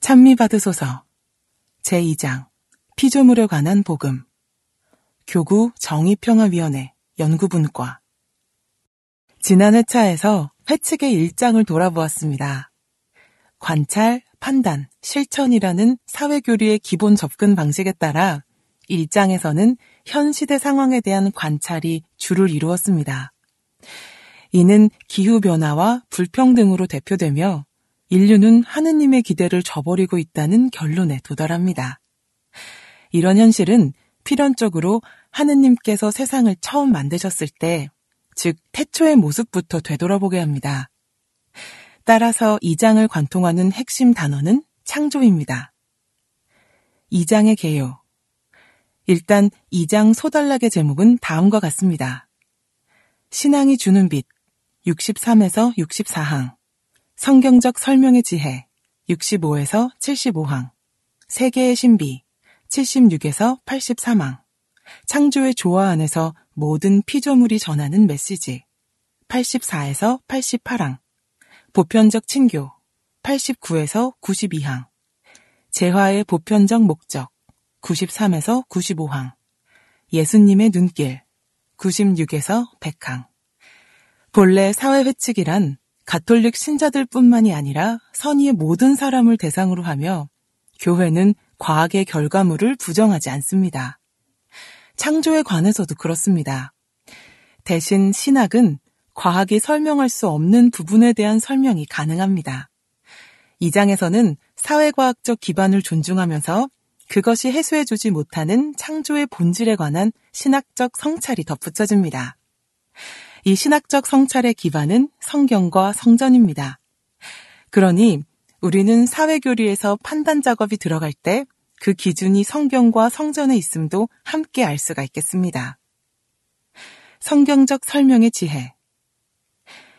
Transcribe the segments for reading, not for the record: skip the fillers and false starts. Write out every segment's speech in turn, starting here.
찬미받으소서 제2장 피조물에 관한 복음 교구 정의평화위원회 연구분과 지난 회차에서 회칙의 1장을 돌아보았습니다. 관찰, 판단, 실천이라는 사회교류의 기본 접근 방식에 따라 1장에서는 현 시대 상황에 대한 관찰이 주를 이루었습니다. 이는 기후변화와 불평등으로 대표되며 인류는 하느님의 기대를 저버리고 있다는 결론에 도달합니다. 이런 현실은 필연적으로 하느님께서 세상을 처음 만드셨을 때, 즉 태초의 모습부터 되돌아보게 합니다. 따라서 2장을 관통하는 핵심 단어는 창조입니다. 2장의 개요. 일단 2장 소단락의 제목은 다음과 같습니다. 신앙이 주는 빛 63에서 64항, 성경적 설명의 지혜 65에서 75항, 세계의 신비 76에서 83항, 창조의 조화 안에서 모든 피조물이 전하는 메시지 84에서 88항, 보편적 친교 89에서 92항, 재화의 보편적 목적 93에서 95항, 예수님의 눈길 96에서 100항. 본래 사회회칙이란 가톨릭 신자들뿐만이 아니라 선의의 모든 사람을 대상으로 하며 교회는 과학의 결과물을 부정하지 않습니다. 창조에 관해서도 그렇습니다. 대신 신학은 과학이 설명할 수 없는 부분에 대한 설명이 가능합니다. 2장에서는 사회과학적 기반을 존중하면서 그것이 해소해주지 못하는 창조의 본질에 관한 신학적 성찰이 덧붙여집니다. 이 신학적 성찰의 기반은 성경과 성전입니다. 그러니 우리는 사회교류에서 판단 작업이 들어갈 때 그 기준이 성경과 성전에 있음도 함께 알 수가 있겠습니다. 성경적 설명의 지혜.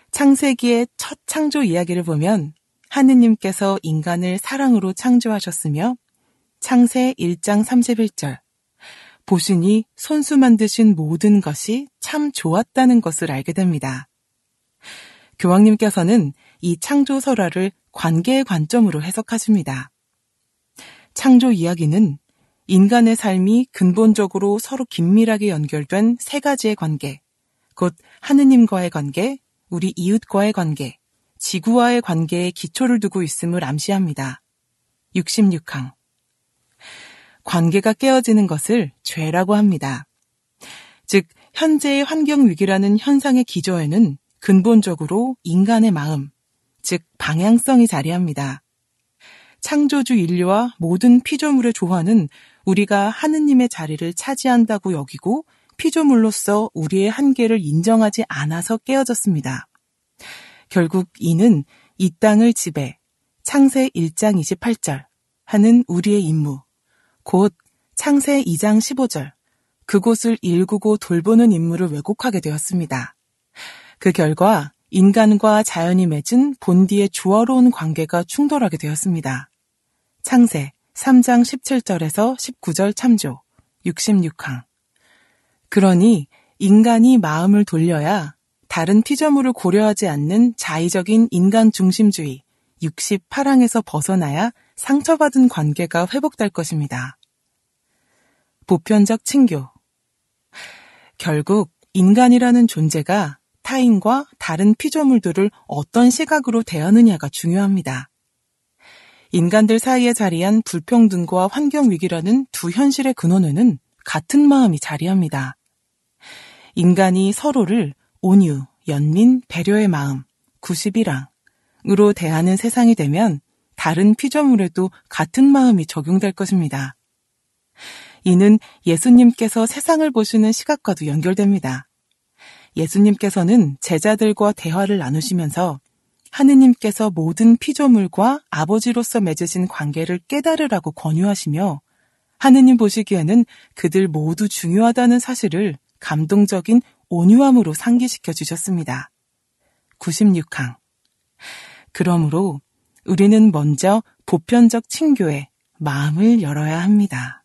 창세기의 첫 창조 이야기를 보면 하느님께서 인간을 사랑으로 창조하셨으며 창세 1장 31절 보시니 손수 만드신 모든 것이 참 좋았다는 것을 알게 됩니다. 교황님께서는 이 창조 설화를 관계의 관점으로 해석하십니다. 창조 이야기는 인간의 삶이 근본적으로 서로 긴밀하게 연결된 세 가지의 관계, 곧 하느님과의 관계, 우리 이웃과의 관계, 지구와의 관계에 기초를 두고 있음을 암시합니다. 66항. 관계가 깨어지는 것을 죄라고 합니다. 즉, 현재의 환경위기라는 현상의 기저에는 근본적으로 인간의 마음, 즉 방향성이 자리합니다. 창조주 인류와 모든 피조물의 조화는 우리가 하느님의 자리를 차지한다고 여기고 피조물로서 우리의 한계를 인정하지 않아서 깨어졌습니다. 결국 이는 이 땅을 지배, 창세 1장 28절 하는 우리의 임무, 곧 창세 2장 15절, 그곳을 일구고 돌보는 임무를 왜곡하게 되었습니다. 그 결과 인간과 자연이 맺은 본디의 조화로운 관계가 충돌하게 되었습니다. 창세 3장 17절에서 19절 참조 66항. 그러니 인간이 마음을 돌려야 다른 피조물을 고려하지 않는 자의적인 인간 중심주의 68항에서 벗어나야 상처받은 관계가 회복될 것입니다. 보편적 친교. 결국 인간이라는 존재가 타인과 다른 피조물들을 어떤 시각으로 대하느냐가 중요합니다. 인간들 사이에 자리한 불평등과 환경위기라는 두 현실의 근원에는 같은 마음이 자리합니다. 인간이 서로를 온유, 연민, 배려의 마음 91항으로 대하는 세상이 되면 다른 피조물에도 같은 마음이 적용될 것입니다. 이는 예수님께서 세상을 보시는 시각과도 연결됩니다. 예수님께서는 제자들과 대화를 나누시면서 하느님께서 모든 피조물과 아버지로서 맺으신 관계를 깨달으라고 권유하시며 하느님 보시기에는 그들 모두 중요하다는 사실을 감동적인 온유함으로 상기시켜 주셨습니다. 96항. 그러므로 우리는 먼저 보편적 친교에 마음을 열어야 합니다.